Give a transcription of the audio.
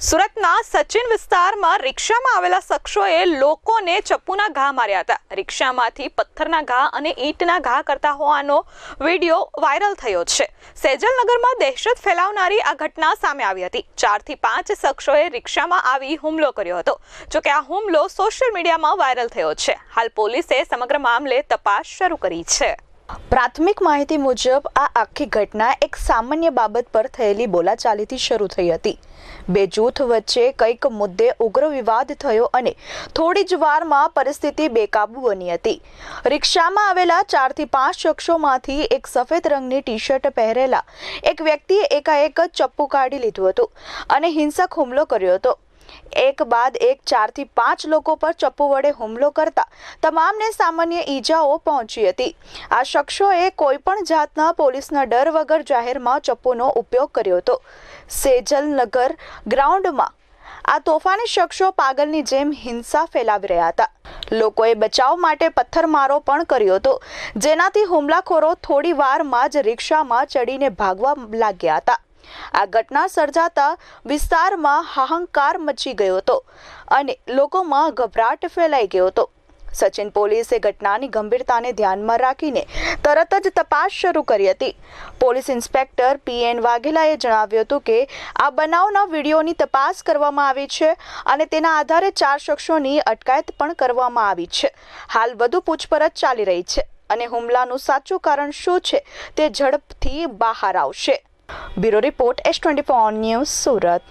સુરતના સચિન વિસ્તારમાં રિક્ષામાં આવેલા શખ્સોએ લોકોને ચપ્પુના ઘા માર્યા હતા। રિક્ષામાંથી પથ્થરના ઘા અને ઈંટના ઘા કરતા હોવાનો વિડીયો વાયરલ થયો છે। સેજલનગરમાં દહેશત ફેલાવનારી આ ઘટના સામે આવી હતી। 4 થી 5 શખ્સોએ રિક્ષામાં આવી હુમલો કર્યો હતો। જો કે આ હુમલો સોશિયલ મીડિયામાં વાયરલ થયો છે। હાલ પોલીસે સમગ્ર મામલે તપાસ શરૂ કરી છે। પ્રાથમિક માહિતી મુજબ આ આખી ઘટના એક સામાન્ય બાબત પર થયેલી બોલાચાલીથી શરૂ થઈ હતી। બે જૂથ વચ્ચે કંઈક મુદ્દે ઉગ્ર વિવાદ થયો અને થોડી જ વારમાં પરિસ્થિતિ બેકાબુ બની હતી। રિક્ષામાં આવેલા 4 થી 5 શખ્સોમાંથી એક સફેદ રંગની ટી-શર્ટ પહેરેલા એક વ્યક્તિએ એકાએક ચપ્પુ કાઢી લીધું હતું અને હિંસક હુમલો કર્યો હતો। એક બાદ એક 4 થી 5 લોકો પર ચપ્પુ વડે હુમલો કરતા તમામને સામાન્ય ઈજાઓ પહોંચી હતી। આ શખ્સોએ કોઈ પણ જાતના પોલીસના ડર વગર જાહેરમાં ચપ્પુનો ઉપયોગ કર્યો હતો। સેજલનગર ગ્રાઉન્ડમાં આ તોફાની શખ્સો પાગલની જેમ હિંસા ફેલાવી રહ્યા હતા। લોકોએ બચાવ માટે પથ્થરમારો પણ કર્યો હતો, જેનાથી હુમલાખોરો થોડી વારમાં જ રિક્ષામાં ચડીને ભાગવા લાગ્યા હતા। આ ઘટના સર્જાતા વિસ્તારમાં હાહાકાર મચી ગયો હતો અને લોકોમાં ગભરાટ ફેલાઈ ગયો હતો। સચિન પોલીસે ઘટનાની ગંભીરતાને ધ્યાનમાં રાખીને તરત જ તપાસ શરૂ કરી હતી। પોલીસ ઇન્સ્પેક્ટર PN વાઘેલાએ જણાવ્યું હતું કે આ બનાવના વિડીયોની તપાસ કરવામાં આવી છે અને તેના આધારે 4 શખ્સોની અટકાયત પણ કરવામાં આવી છે। હાલ વધુ પૂછપરછ ચાલી રહી છે અને હુમલાનું સાચું કારણ શું છે તે ઝડપથી બહાર આવશે। Bureau report S24 news Surat.